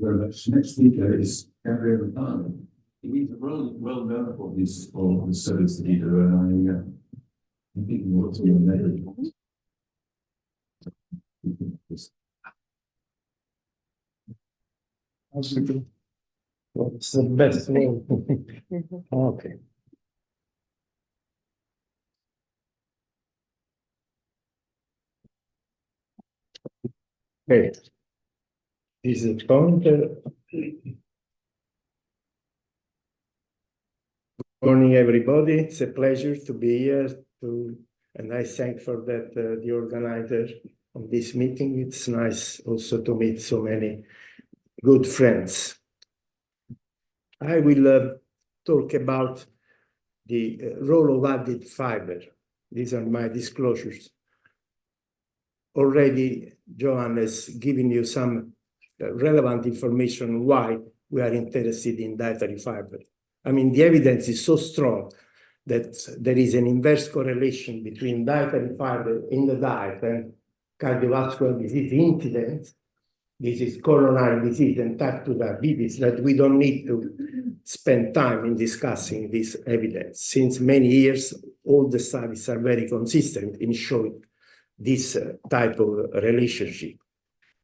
very much. Next speaker is Gabriele Riccardi. He's well known for this service that he do, and I think he wants to be on What's the best way? Okay. Okay. This is a pointer. Good morning, everybody. It's a pleasure to be here. And I thank for that the organizer of this meeting. It's nice also to meet so many good friends. I will talk about the role of added fiber. These are my disclosures. Already, Johan has given you some relevant information on why we are interested in dietary fiber. I mean, the evidence is so strong that there is an inverse correlation between dietary fiber in the diet and cardiovascular disease incidence. This is coronary disease and type 2 diabetes, that we don't need to spend time in discussing this evidence. Since many years, all the studies are very consistent in showing this type of relationship.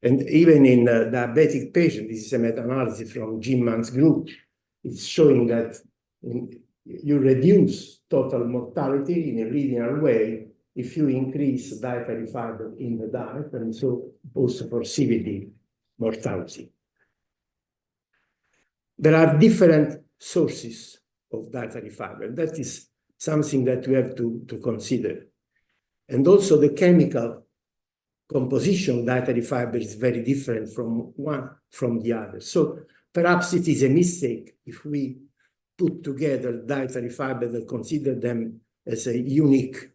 And even in diabetic patients, this is a meta-analysis from Jim Mann's group, it's showing that you reduce total mortality in a linear way if you increase dietary fiber in the diet, and so also for CVD mortality. There are different sources of dietary fiber. That is something that we have to consider. And also the chemical composition of dietary fiber is very different from one from the other. So perhaps it is a mistake if we put together dietary fiber that consider them as a unique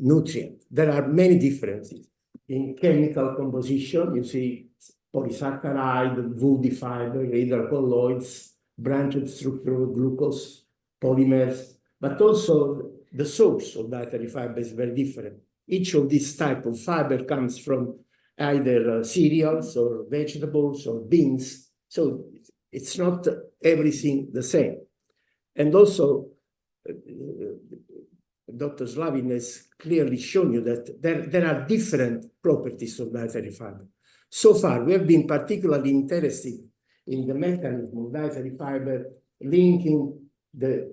nutrient. There are many differences. In chemical composition, you see polysaccharide, woody fiber, hydrocolloids, branched structure of glucose, polymers, but also the source of dietary fiber is very different. Each of these type of fiber comes from either cereals or vegetables or beans. So it's not everything the same. And also, Dr. Slavin has clearly shown you that there are different properties of dietary fiber. So far, we have been particularly interested in the mechanism of dietary fiber linking the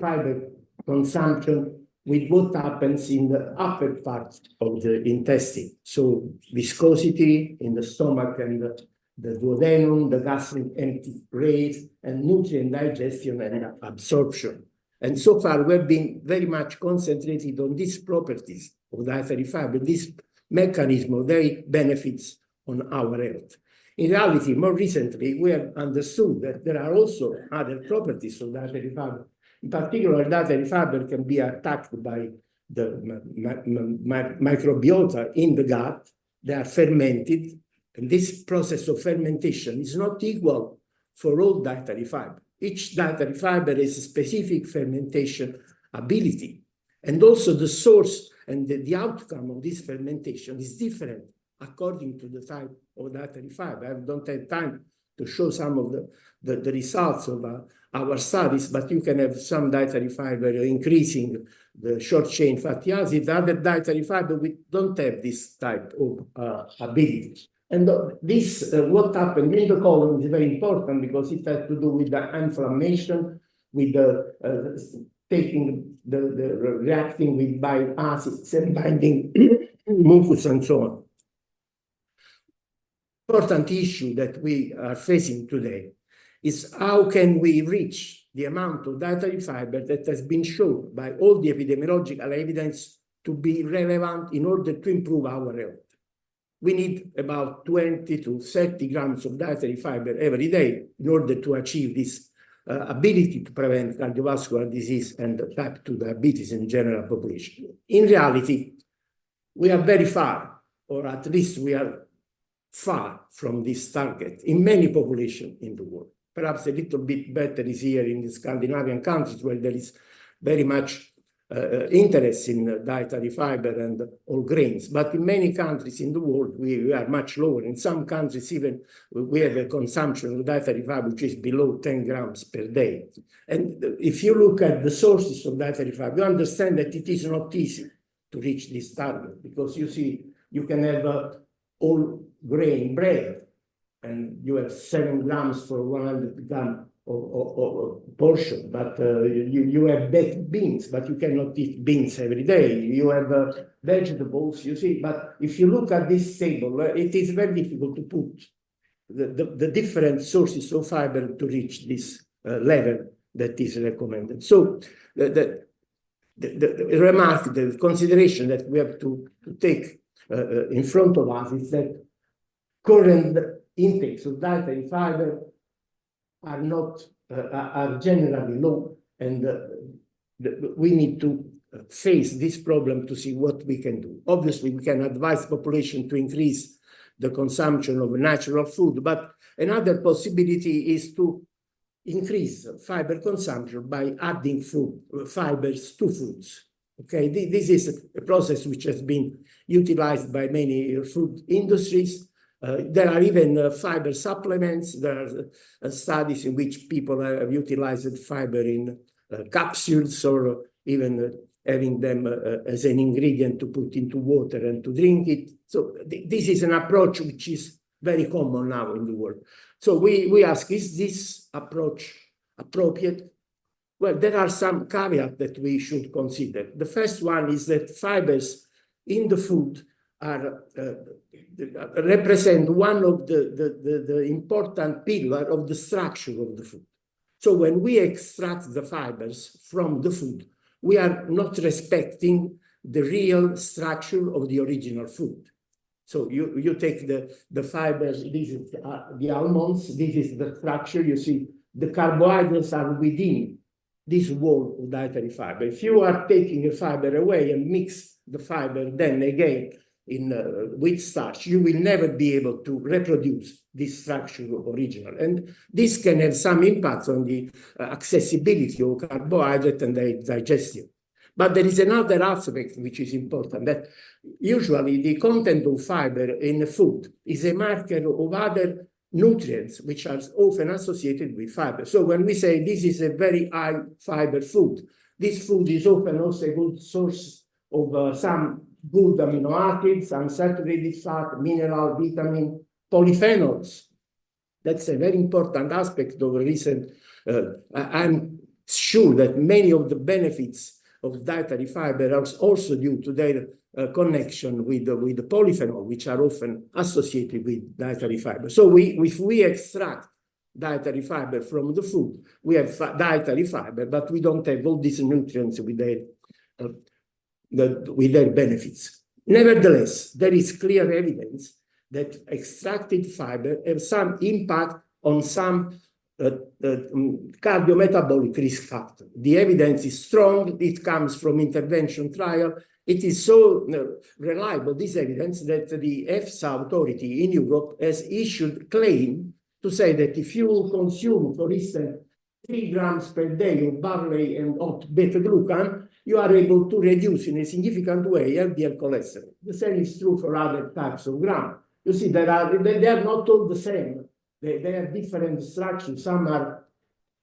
fiber consumption with what happens in the upper part of the intestine. So viscosity in the stomach and the duodenum, the gastric empty rate, and nutrient digestion and absorption. And so far, we've been very much concentrated on these properties of dietary fiber, this mechanism of their benefits on our health. In reality, more recently, we have understood that there are also other properties of dietary fiber. In particular, dietary fiber can be attacked by the microbiota in the gut. They are fermented, and this process of fermentation is not equal for all dietary fiber. Each dietary fiber has a specific fermentation ability, and also the source and the outcome of this fermentation is different according to the type of dietary fiber. I don't have time to show some of the results of our studies, but you can have some dietary fiber increasing the short-chain fatty acids. Other dietary fiber, we don't have this type of ability. And this, what happened in the colon is very important because it has to do with the inflammation, with the reacting with bile acids and binding mucus and so on. Important issue that we are facing today is how can we reach the amount of dietary fiber that has been shown by all the epidemiological evidence to be relevant in order to improve our health. We need about 20 to 30 grams of dietary fiber every day in order to achieve this ability to prevent cardiovascular disease and type 2 diabetes in general population. In reality, we are very far, or at least we are far from this target in many populations in the world. Perhaps a little bit better is here in the Scandinavian countries where there is very much interest in dietary fiber and all grains. But in many countries in the world, we are much lower. In some countries, even we have a consumption of dietary fiber which is below 10 grams per day. And if you look at the sources of dietary fiber, you understand that it is not easy to reach this target, because you see, you can have all grain bread, and you have 7 grams for 100 gram or portion, but you have baked beans, but you cannot eat beans every day. You have vegetables, you see, but if you look at this table, it is very difficult to put the different sources of fiber to reach this level that is recommended. So the remark, the consideration that we have to take in front of us is that current intakes of dietary fiber are not are generally low, and we need to face this problem to see what we can do. Obviously, we can advise population to increase the consumption of natural food, but another possibility is to increase fiber consumption by adding fibers to foods. Okay, this is a process which has been utilized by many food industries. There are even fiber supplements. There are studies in which people have utilized fiber in capsules, or even having them as an ingredient to put into water and to drink it. So this is an approach which is very common now in the world. So we ask, is this approach appropriate? Well, there are some caveats that we should consider. The first one is that fibers in the food represent one of the important pillars of the structure of the food. So when we extract the fibers from the food, we are not respecting the real structure of the original food. So you take the fibers, this is the almonds, this is the structure, you see the carbohydrates are within this wall of dietary fiber. If you are taking a fiber away and mix the fiber then again with starch, you will never be able to reproduce this structure original. And this can have some impact on the accessibility of carbohydrate and their digestion. But there is another aspect which is important, that usually the content of fiber in the food is a marker of other nutrients which are often associated with fiber. So when we say this is a very high fiber food, this food is often also a good source of some good amino acids, unsaturated fat, mineral, vitamin, polyphenols. That's a very important aspect of recent. I'm sure that many of the benefits of dietary fiber are also due to their connection with the polyphenol, which are often associated with dietary fiber. So if we extract dietary fiber from the food, we have dietary fiber, but we don't have all these nutrients with their benefits. Nevertheless, there is clear evidence that extracted fiber have some impact on some cardiometabolic risk factor. The evidence is strong. It comes from intervention trial. It is so reliable, this evidence, that the EFSA authority in Europe has issued claim to say that if you consume, for instance, 3 grams per day of barley and hot beta-glucan, you are able to reduce in a significant way LDL cholesterol. The same is true for other types of gram. You see, they are not all the same. They have different structures. Some are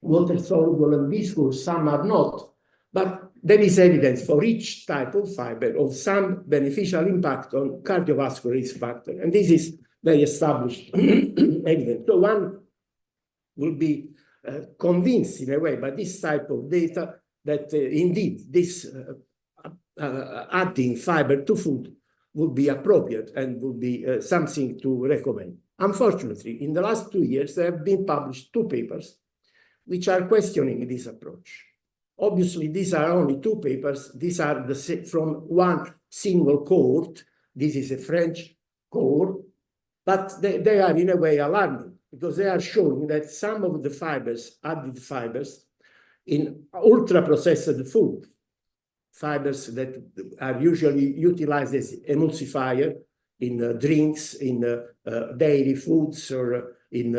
water-soluble and viscous, some are not. But there is evidence for each type of fiber of some beneficial impact on cardiovascular risk factor. And this is very established evidence. So one will be convinced in a way by this type of data that indeed this adding fiber to food would be appropriate and would be something to recommend. Unfortunately, in the last 2 years, there have been published 2 papers which are questioning this approach. Obviously, these are only 2 papers. These are from one single cohort. This is a French cohort, but they are in a way alarming because they are showing that some of the fibers, added fibers, in ultra-processed food, fibers that are usually utilized as emulsifier in drinks, in dairy foods, or in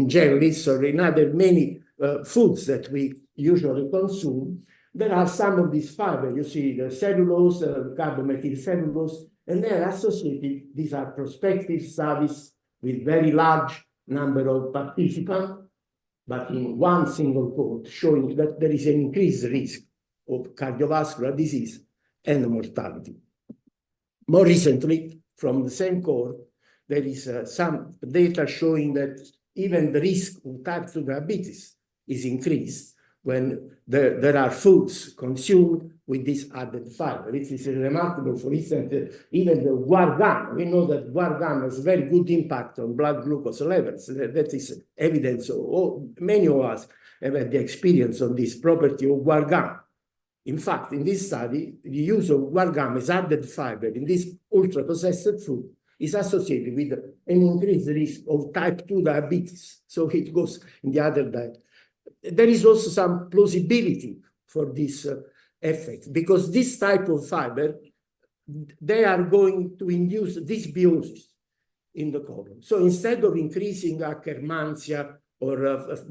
jellies or in other many foods that we usually consume, there are some of these fibers. You see the cellulose, carbomethyl cellulose, and they are associated. These are prospective studies with very large number of participants, but in one single cohort showing that there is an increased risk of cardiovascular disease and mortality. More recently, from the same cohort, there is some data showing that even the risk of type 2 diabetes is increased when there are foods consumed with this added fiber. It is remarkable, for instance, even the guar gum. We know that guar gum has very good impact on blood glucose levels. That is evidence. Many of us have had the experience of this property of guar gum. In fact, in this study, the use of guar gum as added fiber in this ultra-processed food is associated with an increased risk of type 2 diabetes. So it goes in the other direction. There is also some plausibility for this effect, because this type of fiber, they are going to induce dysbiosis in the colon. So instead of increasing Akkermansia or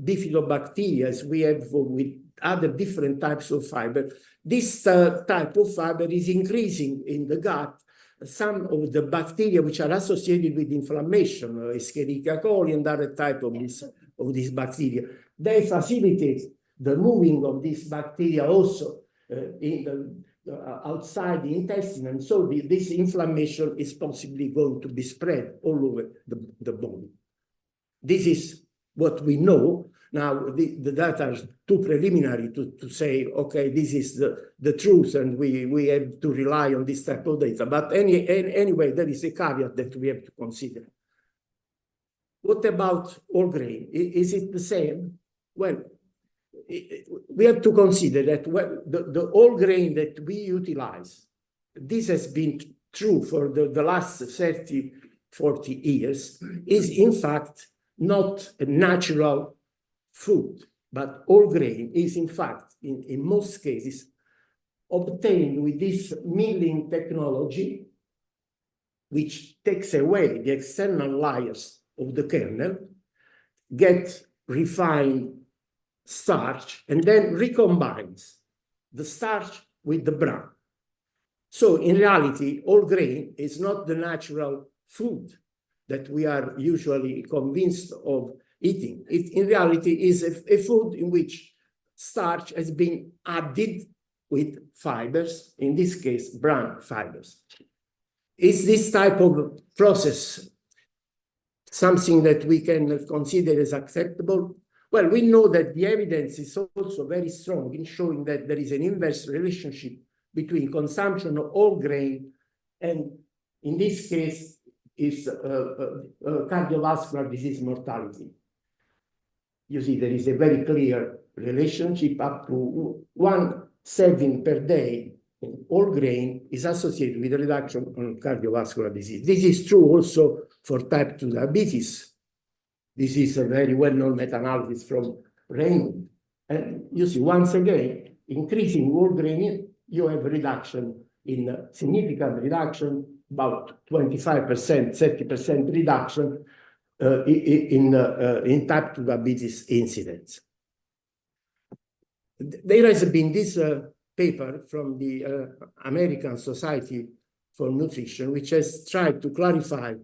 bifidobacteria, as we have with other different types of fiber, this type of fiber is increasing in the gut some of the bacteria which are associated with inflammation, Escherichia coli and other type of this bacteria. They facilitate the moving of this bacteria also outside the intestine, and so this inflammation is possibly going to be spread all over the body. This is what we know. Now, the data are too preliminary to say, okay, this is the truth, and we have to rely on this type of data. But anyway, there is a caveat that we have to consider. What about all grain? Is it the same? Well, we have to consider that the all grain that we utilize, this has been true for the last 30, 40 years, is in fact not a natural food, but all grain is in fact, in most cases, obtained with this milling technology, which takes away the external layers of the kernel, get refined starch, and then recombines the starch with the bran. So in reality, all grain is not the natural food that we are usually convinced of eating. It in reality is a food in which starch has been added with fibers, in this case, bran fibers. Is this type of process something that we can consider as acceptable? Well, we know that the evidence is also very strong in showing that there is an inverse relationship between consumption of all grain and, in this case, is cardiovascular disease mortality. You see, there is a very clear relationship. Up to 1 serving per day of all grain is associated with a reduction in cardiovascular disease. This is true also for type 2 diabetes. This is a very well-known meta-analysis from Raymond. And you see, once again, increasing whole grain, you have a reduction in significant reduction, about 25%, 30% reduction in type 2 diabetes incidence. There has been this paper from the American Society for Nutrition, which has tried to clarify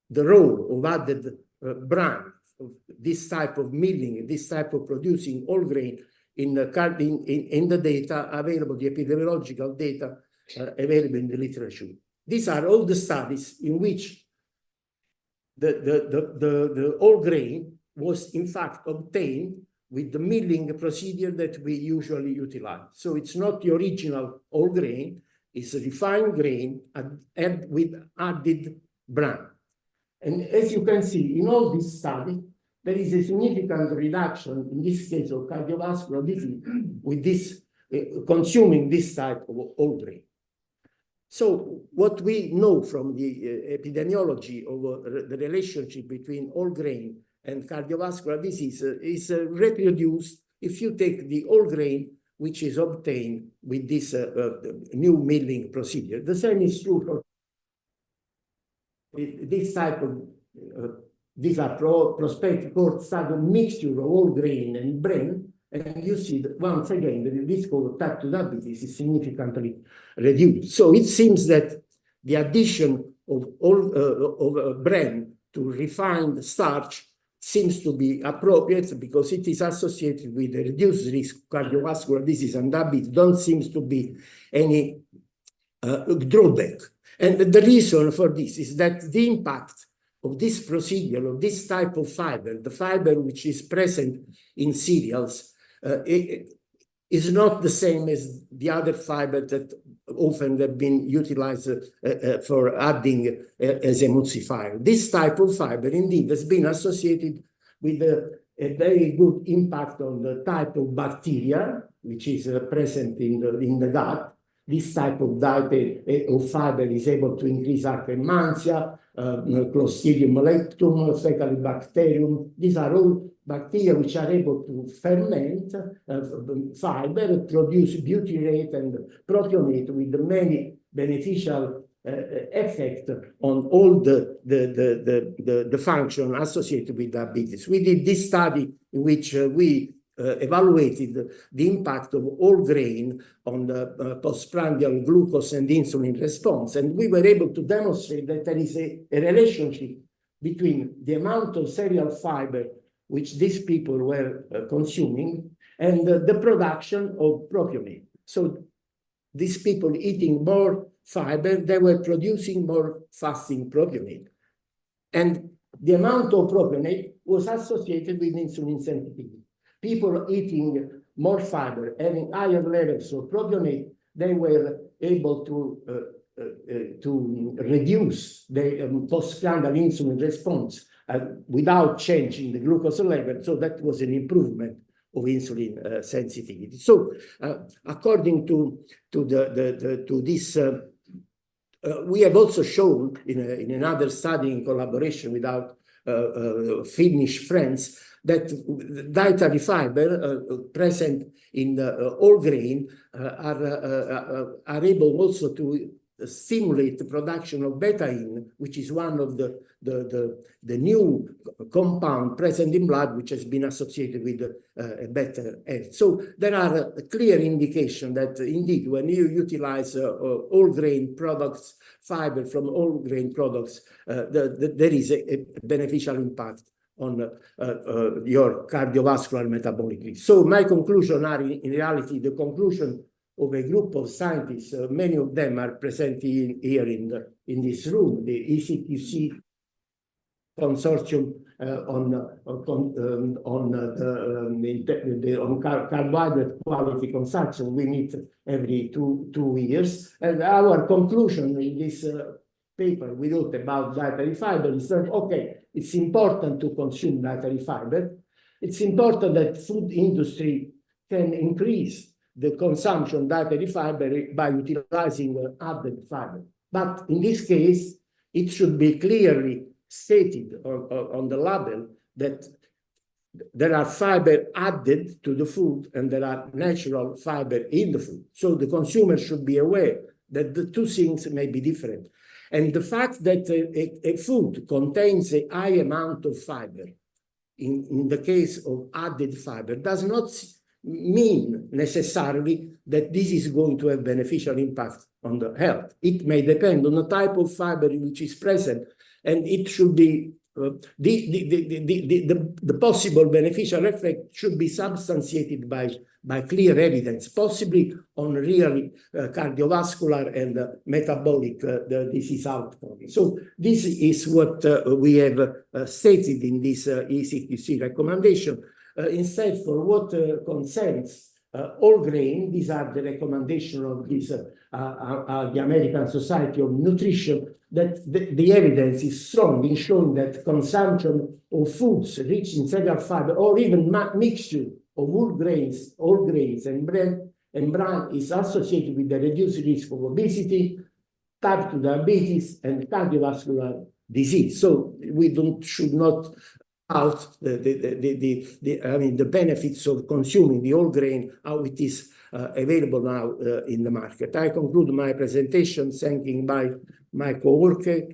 the role of added bran, of this type of milling, this type of producing all grain in the data available, the epidemiological data available in the literature. These are all the studies in which the all grain was in fact obtained with the milling procedure that we usually utilize. So it's not the original all grain, it's a refined grain with added bran. And as you can see, in all these studies, there is a significant reduction, in this case of cardiovascular disease, with this consuming this type of all grain. So what we know from the epidemiology of the relationship between all grain and cardiovascular disease is reproduced if you take the all grain which is obtained with this new milling procedure. The same is true for this type of these are prospective study mixture of whole grain and bran, and you see that once again the risk of type 2 diabetes is significantly reduced. So it seems that the addition of bran to refined starch seems to be appropriate because it is associated with a reduced risk of cardiovascular disease, and diabetes don't seem to be any drawback. And the reason for this is that the impact of this procedure, of this type of fiber, the fiber which is present in cereals, is not the same as the other fiber that often have been utilized for adding as emulsifier. This type of fiber indeed has been associated with a very good impact on the type of bacteria which is present in the gut. This type of diet of fiber is able to increase Akkermansia, Clostridium lectum, Faecalibacterium. These are all bacteria which are able to ferment fiber, produce butyrate and propionate with many beneficial effect on all the function associated with diabetes. We did this study in which we evaluated the impact of whole grain on the postprandial glucose and insulin response, and we were able to demonstrate that there is a relationship between the amount of cereal fiber which these people were consuming and the production of propionate. So these people eating more fiber, they were producing more fasting propionate. And the amount of propionate was associated with insulin sensitivity. People eating more fiber, having higher levels of propionate, they were able to reduce the postprandial insulin response without changing the glucose level. So that was an improvement of insulin sensitivity. So according to this, we have also shown in another study in collaboration with our Finnish friends that dietary fiber present in whole grain are able also to stimulate the production of betaine, which is one of the new compound present in blood, which has been associated with a better health. So there are a clear indication that indeed, when you utilize whole grain products, fiber from whole grain products, there is a beneficial impact on your cardiovascular metabolic risk. So my conclusion are in reality the conclusion of a group of scientists. Many of them are present here in this room, the ECQC consortium on carbohydrate quality consumption. We meet every two years, and our conclusion in this paper we wrote about dietary fiber is that, okay, it's important to consume dietary fiber. It's important that food industry can increase the consumption of dietary fiber by utilizing added fiber. But in this case, it should be clearly stated on the label that there are fiber added to the food and there are natural fiber in the food. So the consumer should be aware that the two things may be different. And the fact that a food contains a high amount of fiber, in the case of added fiber, does not mean necessarily that this is going to have beneficial impact on the health. It may depend on the type of fiber which is present, and it should be the possible beneficial effect should be substantiated by clear evidence, possibly on real cardiovascular and metabolic disease outcome. So this is what we have stated in this ECQC recommendation. Instead, for what concerns whole grain, these are the recommendations of this, the American Society of Nutrition, that the evidence is strong in showing that consumption of foods rich in cereal fiber or even mixture of whole grains and bran is associated with the reduced risk of obesity, type 2 diabetes, and cardiovascular disease. So we should not out the benefits of consuming the whole grain, how it is available now in the market. I conclude my presentation thanking my co-worker,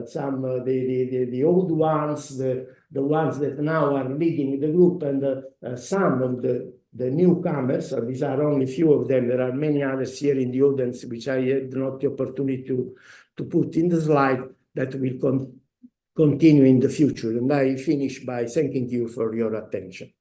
some the old ones, the ones that now are leading the group, and some of the newcomers. These are only few of them. There are many others here in the audience which I had not the opportunity to put in the slide, that will continue in the future. And I finish by thanking you for your attention.